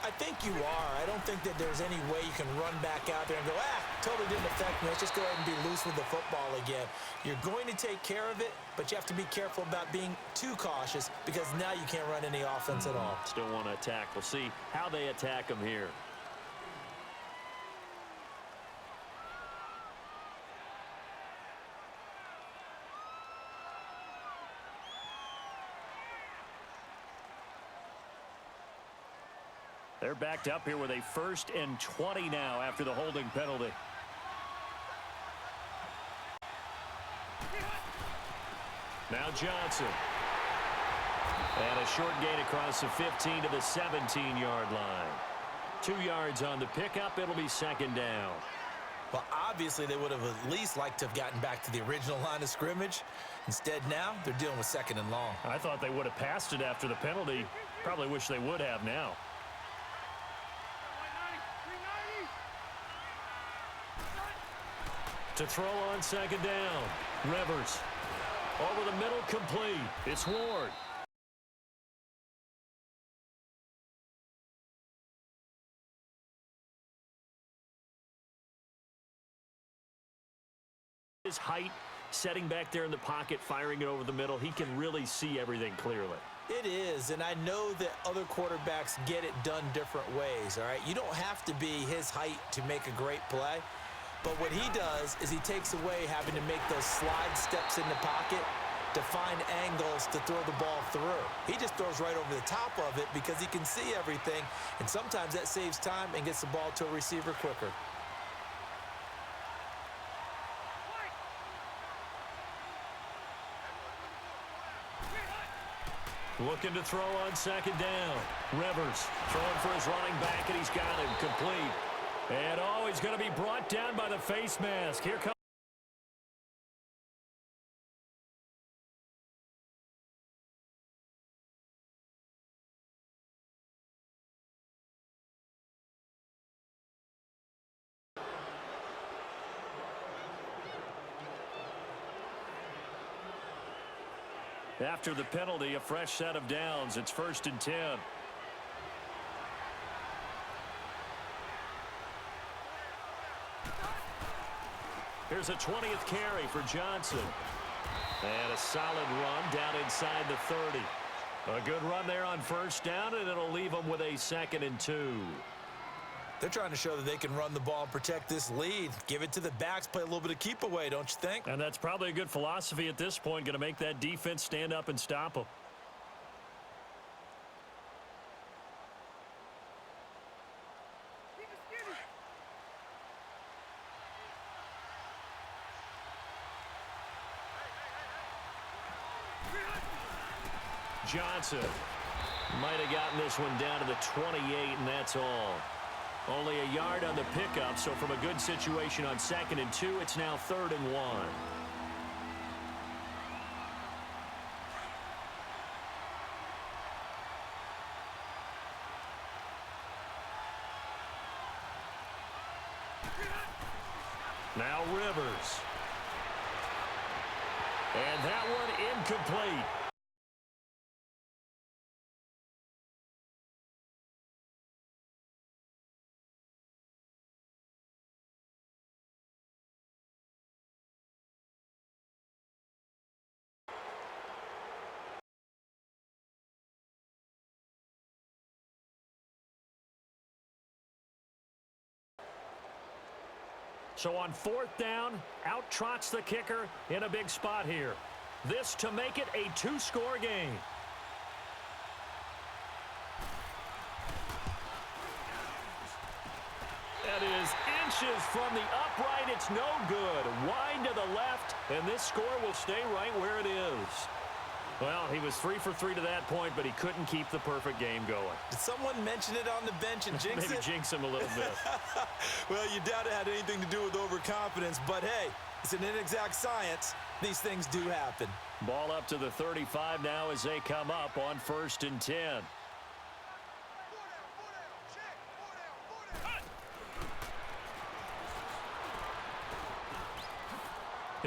I think you are. I don't think that there's any way you can run back out there and go, totally didn't affect me. Let's just go ahead and be loose with the football again. You're going to take care of it, but you have to be careful about being too cautious because now you can't run any offense at all. Still want to attack. We'll see how they attack them here. They're backed up here with a 1st and 20 now after the holding penalty. Now Johnson. And a short gain across the 15 to the 17-yard line. 2 yards on the pickup. It'll be 2nd down. Well, obviously, they would have at least liked to have gotten back to the original line of scrimmage. Instead, now they're dealing with 2nd and long. I thought they would have passed it after the penalty. Probably wish they would have now. To throw on 2nd down. Rivers. Over the middle, complete. It's Ward. His height, setting back there in the pocket, firing it over the middle. He can really see everything clearly. It is, and I know that other quarterbacks get it done different ways, all right? You don't have to be his height to make a great play. But what he does is he takes away having to make those slide steps in the pocket to find angles to throw the ball through. He just throws right over the top of it because he can see everything, and sometimes that saves time and gets the ball to a receiver quicker. Looking to throw on 2nd down. Rivers throwing for his running back, and he's got him complete. And he's going to be brought down by the face mask. Here comes. After the penalty, a fresh set of downs. It's 1st and 10. Here's a 20th carry for Johnson. And a solid run down inside the 30. A good run there on 1st down, and it'll leave them with a 2nd and 2. They're trying to show that they can run the ball and protect this lead. Give it to the backs, play a little bit of keep away, don't you think? And that's probably a good philosophy at this point, going to make that defense stand up and stop them. Johnson. Might have gotten this one down to the 28, and that's all. Only a yard on the pickup, so from a good situation on 2nd and 2, it's now 3rd and 1. Now Rivers. And that one incomplete. So on 4th down, out trots the kicker in a big spot here. This to make it a 2-score game. That is inches from the upright. It's no good. Wide to the left, and this score will stay right where it is. Well, he was 3 for 3 to that point, but he couldn't keep the perfect game going. Did someone mention it on the bench and jinx it? Maybe jinx him a little bit. Well, you doubt it had anything to do with overconfidence, but hey, it's an inexact science. These things do happen. Ball up to the 35 now as they come up on 1st and 10.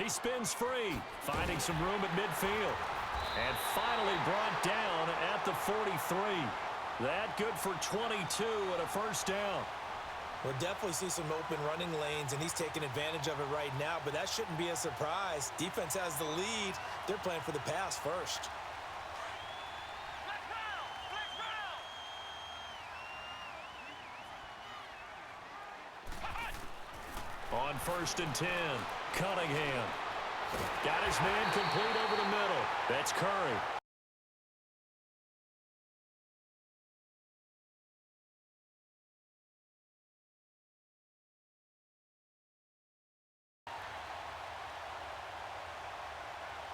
He spins free, finding some room at midfield. And finally brought down at the 43. That good for 22 and a 1st down. We'll definitely see some open running lanes, and he's taking advantage of it right now, but that shouldn't be a surprise. Defense has the lead. They're playing for the pass first. On 1st and 10, Cunningham. Got his man complete over the middle. That's Curry.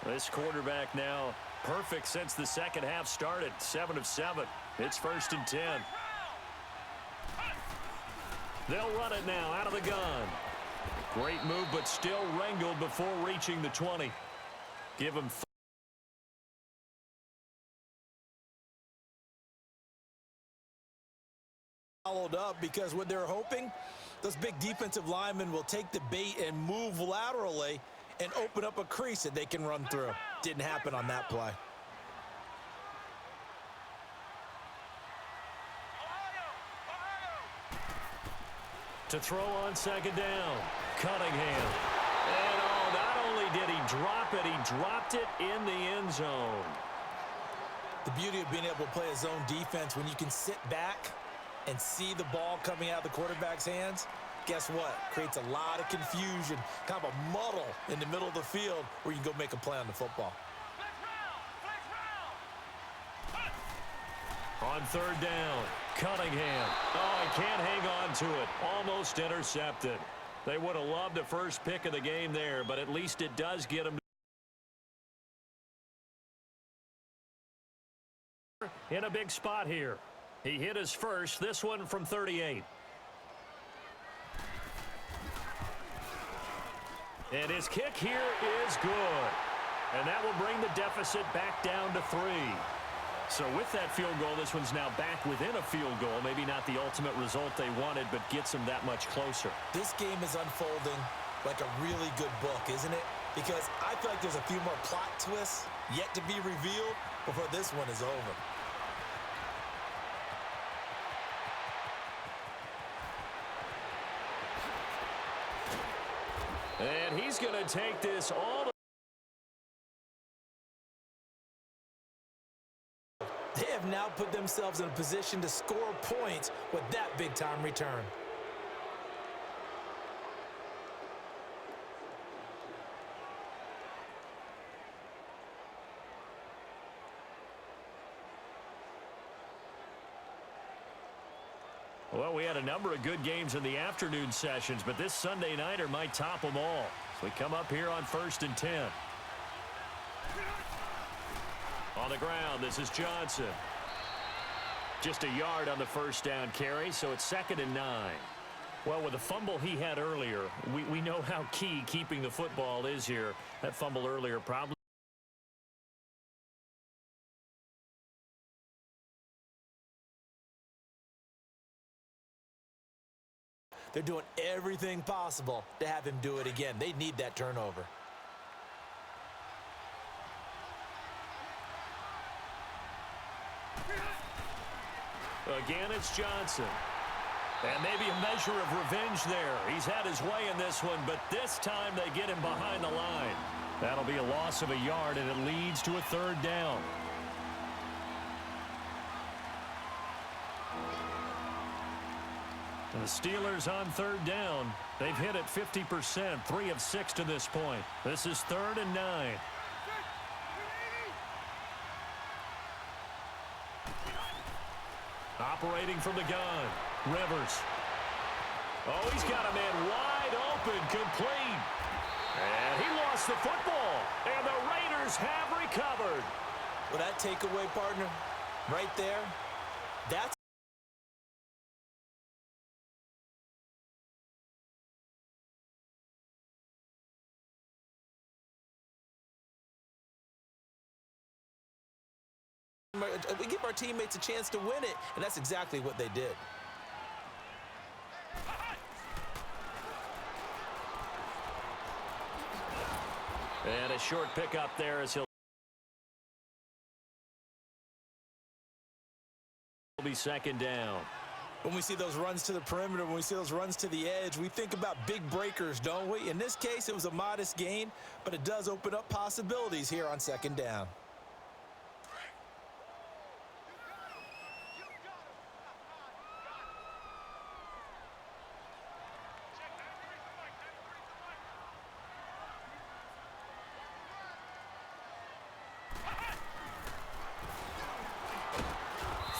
This quarterback now perfect since the 2nd half started. 7 of 7. It's 1st and 10. They'll run it now out of the gun. Great move, but still wrangled before reaching the 20. Give him followed up because what they're hoping, those big defensive linemen will take the bait and move laterally and open up a crease that they can run through. Didn't happen on that play. to throw on 2nd down. Cunningham. And oh, not only did he drop it, he dropped it in the end zone. The beauty of being able to play a zone defense when you can sit back and see the ball coming out of the quarterback's hands, guess what? Creates a lot of confusion, kind of a muddle in the middle of the field where you can go make a play on the football. On 3rd down, Cunningham. Oh, he can't hang on to it. Almost intercepted. They would have loved the first pick of the game there, but at least it does get him in a big spot here. He hit his first, this one from 38. And his kick here is good. And that will bring the deficit back down to 3. So with that field goal, this one's now back within a field goal. Maybe not the ultimate result they wanted, but gets them that much closer. This game is unfolding like a really good book, isn't it? Because I feel like there's a few more plot twists yet to be revealed before this one is over. And he's going to take this all the They have now put themselves in a position to score points with that big-time return. Well, we had a number of good games in the afternoon sessions, but this Sunday nighter might top them all. So we come up here on 1st and 10. On the ground, this is Johnson. Just a yard on the first down carry, so it's 2nd and 9. Well, with the fumble he had earlier, we know how key keeping the football is here. That fumble earlier probably. They're doing everything possible to have him do it again. They need that turnover. Again, it's Johnson. And maybe a measure of revenge there. He's had his way in this one, but this time they get him behind the line. That'll be a loss of a yard, and it leads to a 3rd down. The Steelers on 3rd down. They've hit it 50%, 3 of 6 to this point. This is 3rd and 9. Operating from the gun, Rivers. Oh, he's got a man wide open, complete. And he lost the football, and the Raiders have recovered. Well, that takeaway, partner, right there, that's we give our teammates a chance to win it, and that's exactly what they did. And a short pickup there as he'll be 2nd down. When we see those runs to the perimeter, when we see those runs to the edge, we think about big breakers, don't we? In this case, it was a modest gain, but it does open up possibilities here on 2nd down.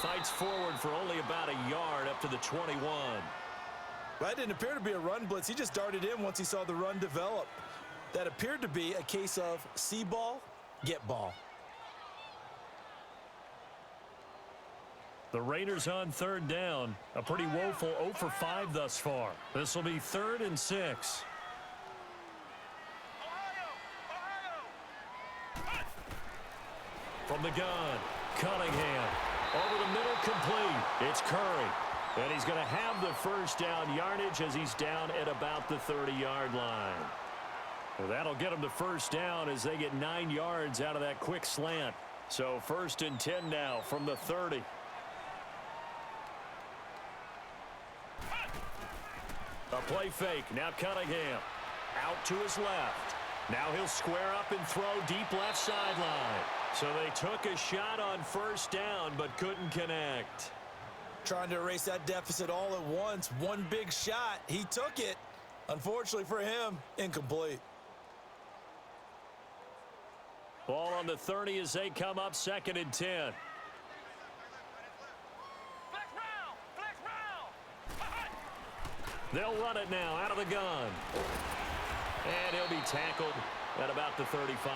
Fights forward for only about a yard up to the 21. That didn't appear to be a run blitz. He just darted in once he saw the run develop. That appeared to be a case of see ball, get ball. The Raiders on 3rd down. A pretty woeful 0 for 5 thus far. This will be 3rd and 6. From the gun, Cunningham. Over the middle, complete. It's Curry. And he's going to have the first down yardage as he's down at about the 30-yard line. Well, that'll get him to first down as they get 9 yards out of that quick slant. So 1st and 10 now from the 30. A play fake. Now Cunningham. Out to his left. Now he'll square up and throw deep left sideline. So they took a shot on first down but couldn't connect. Trying to erase that deficit all at once. One big shot. He took it. Unfortunately for him, incomplete. Ball on the 30 as they come up 2nd and 10. They'll run it now out of the gun. And he'll be tackled at about the 35.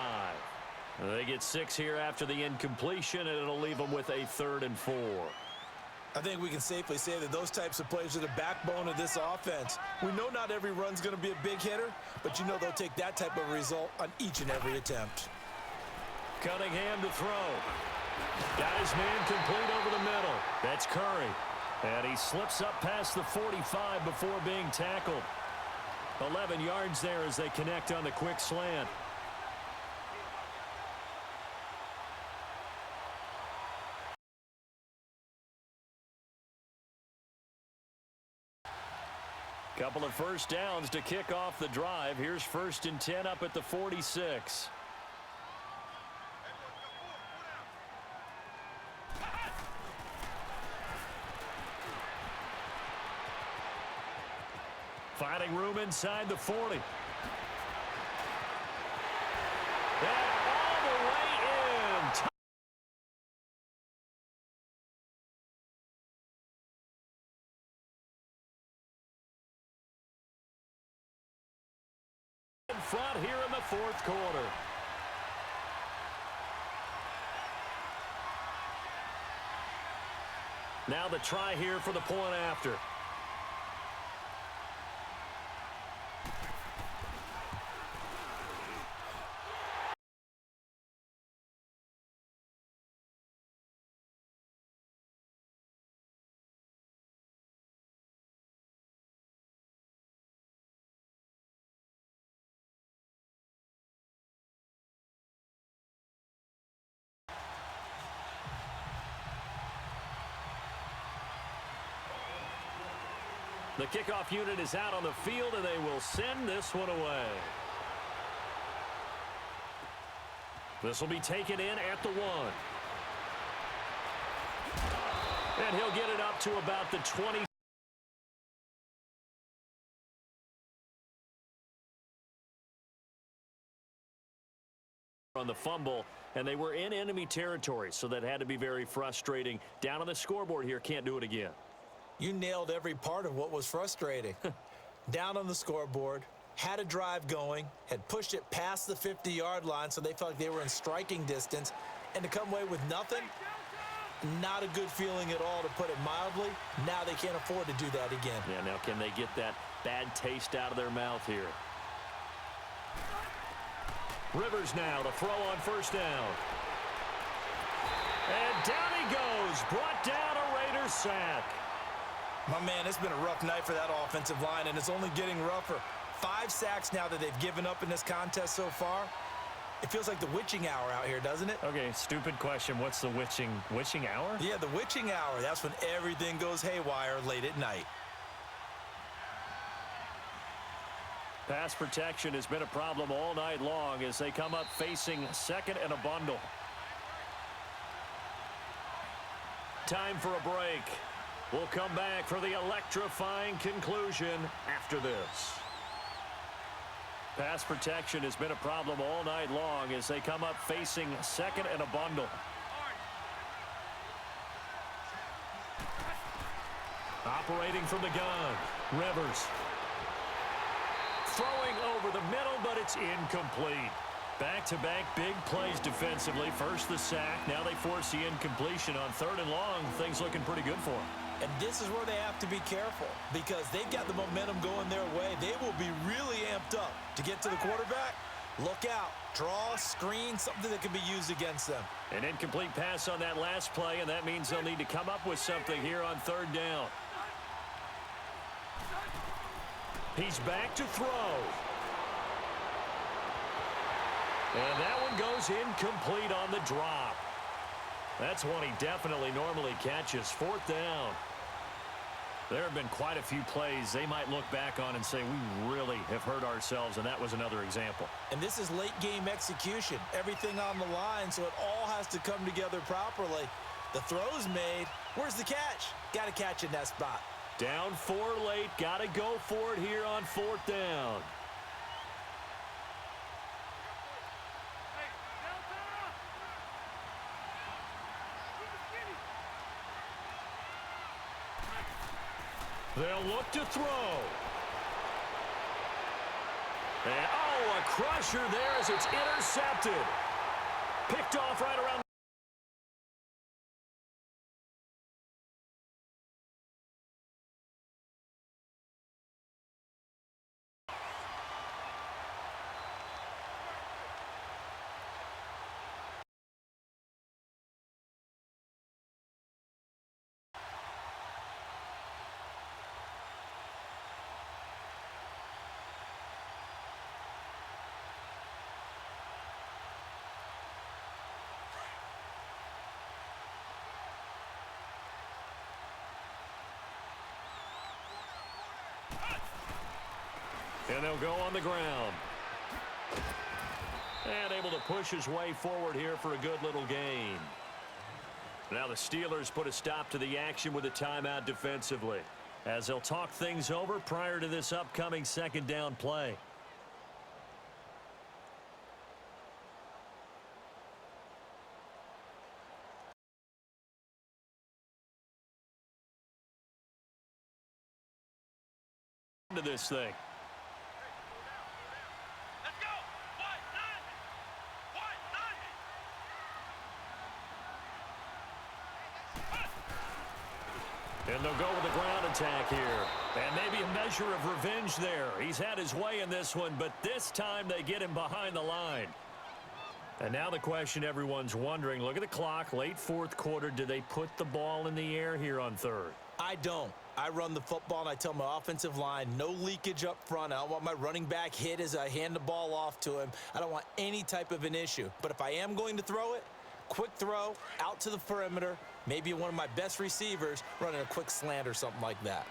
They get 6 here after the incompletion, and it'll leave them with a 3rd and 4. I think we can safely say that those types of plays are the backbone of this offense. We know not every run's going to be a big hitter, but you know they'll take that type of result on each and every attempt. Cunningham to throw. Got his man complete over the middle. That's Curry. And he slips up past the 45 before being tackled. 11 yards there as they connect on the quick slant. Couple of first downs to kick off the drive. Here's 1st and 10 up at the 46. Finding room inside the 40. And all the way in. In front here in the 4th quarter. Now the try here for the point after. The kickoff unit is out on the field, and they will send this one away. This will be taken in at the 1. And he'll get it up to about the 20. On the fumble, and they were in enemy territory, so that had to be very frustrating. Down on the scoreboard here, can't do it again. You nailed every part of what was frustrating. Down on the scoreboard, had a drive going, had pushed it past the 50-yard line so they felt like they were in striking distance, and to come away with nothing, not a good feeling at all, to put it mildly. Now they can't afford to do that again. Yeah, now can they get that bad taste out of their mouth here? Rivers now to throw on first down. And down he goes, brought down a Raiders sack. My man, it's been a rough night for that offensive line, and it's only getting rougher. 5 sacks now that they've given up in this contest so far. It feels like the witching hour out here, doesn't it? Okay, stupid question. What's the witching hour? Yeah, the witching hour. That's when everything goes haywire late at night. Pass protection has been a problem all night long as they come up facing second and a bundle. Time for a break. We'll come back for the electrifying conclusion after this. Pass protection has been a problem all night long as they come up facing second and a bundle. Operating from the gun, Rivers. Throwing over the middle, but it's incomplete. Back-to-back big plays defensively. First the sack, now they force the incompletion on 3rd and long. Things looking pretty good for them. And this is where they have to be careful because they've got the momentum going their way. They will be really amped up to get to the quarterback. Look out. Draw, screen, something that can be used against them. An incomplete pass on that last play, and that means they'll need to come up with something here on 3rd down. He's back to throw. And that one goes incomplete on the drop. That's one he definitely normally catches. 4th down. There have been quite a few plays they might look back on and say, we really have hurt ourselves, and that was another example. And this is late-game execution. Everything on the line, so it all has to come together properly. The throw's made. Where's the catch? Got to catch in that spot. Down 4 late. Got to go for it here on 4th down. They'll look to throw. And, oh, a crusher there as it's intercepted. Picked off right around. And they'll go on the ground. And able to push his way forward here for a good little gain. Now the Steelers put a stop to the action with a timeout defensively, as they'll talk things over prior to this upcoming 2nd down play. To this thing. And they'll go with the ground attack here. And maybe a measure of revenge there. He's had his way in this one, but this time they get him behind the line. And now the question everyone's wondering, look at the clock, late fourth quarter. Do they put the ball in the air here on third? I don't. I run the football, and I tell my offensive line, no leakage up front. I don't want my running back hit as I hand the ball off to him. I don't want any type of an issue. But if I am going to throw it, quick throw, out to the perimeter, maybe one of my best receivers running a quick slant or something like that.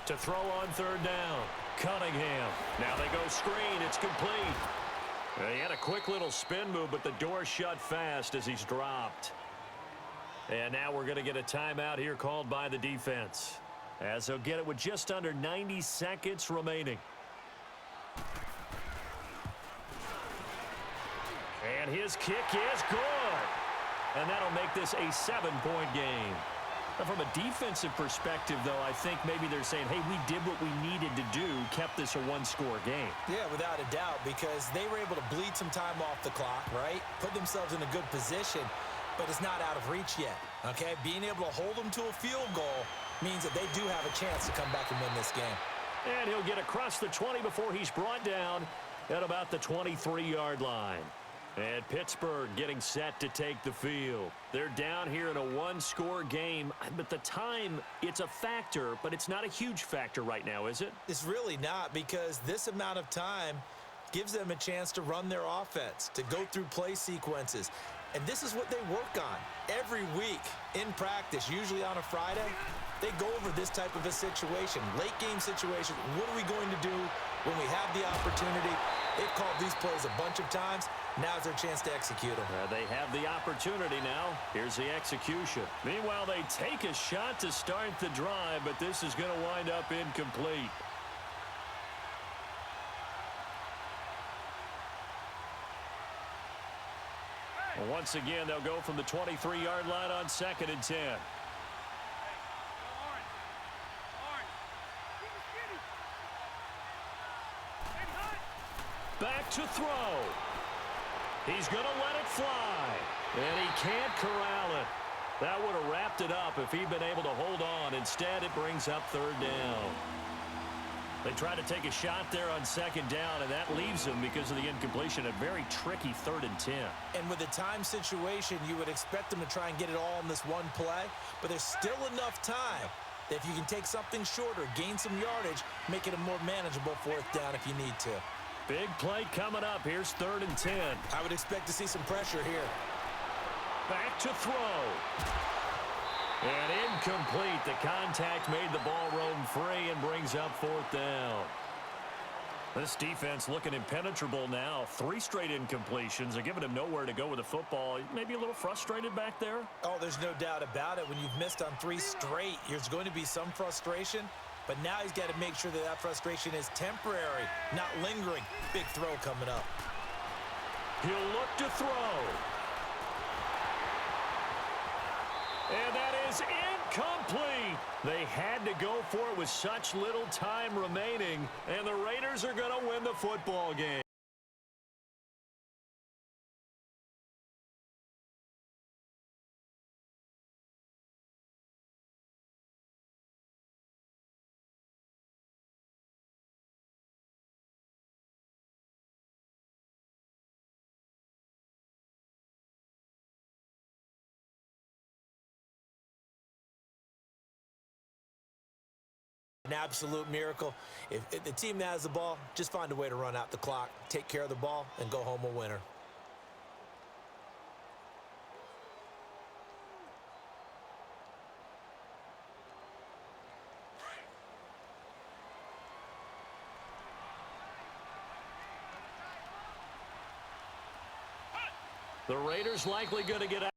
To throw on third down, Cunningham. Now they go screen. It's complete. He had a quick little spin move, but the door shut fast as he's dropped. And now we're going to get a timeout here called by the defense, as they'll get it with just under 90 seconds remaining. And his kick is good. And that'll make this a 7-point game. Now, from a defensive perspective, though, I think maybe they're saying, hey, we did what we needed to do, kept this a one-score game. Yeah, without a doubt, because they were able to bleed some time off the clock, right? Put themselves in a good position, but it's not out of reach yet, okay? Being able to hold them to a field goal means that they do have a chance to come back and win this game. And he'll get across the 20 before he's brought down at about the 23-yard line. And Pittsburgh getting set to take the field. They're down here in a one-score game, but the time, it's a factor, but it's not a huge factor right now, is it? It's really not, because this amount of time gives them a chance to run their offense, to go through play sequences. And this is what they work on every week in practice, usually on a Friday. They go over this type of a situation, late game situation. What are we going to do when we have the opportunity? They've called these plays a bunch of times. Now's their chance to execute them. They have the opportunity now. Here's the execution. Meanwhile, they take a shot to start the drive, but this is going to wind up incomplete. Once again, they'll go from the 23-yard line on 2nd and 10. Back to throw. He's going to let it fly. And he can't corral it. That would have wrapped it up if he'd been able to hold on. Instead, it brings up third down. They try to take a shot there on 2nd down, and that leaves them, because of the incompletion, a very tricky 3rd and 10. And with the time situation, you would expect them to try and get it all in this one play, but there's still enough time that if you can take something shorter, gain some yardage, make it a more manageable 4th down if you need to. Big play coming up. Here's 3rd and 10. I would expect to see some pressure here. Back to throw. And incomplete. The contact made the ball roam free and brings up 4th down. This defense looking impenetrable now. 3 straight incompletions. They're giving him nowhere to go with the football. Maybe a little frustrated back there? Oh, there's no doubt about it. When you've missed on 3 straight, there's going to be some frustration. But now he's got to make sure that that frustration is temporary, not lingering. Big throw coming up. He'll look to throw. And that is incomplete. They had to go for it with such little time remaining, and the Raiders are going to win the football game. An absolute miracle. If the team that has the ball, just find a way to run out the clock, take care of the ball, and go home a winner. The Raiders likely going to get out.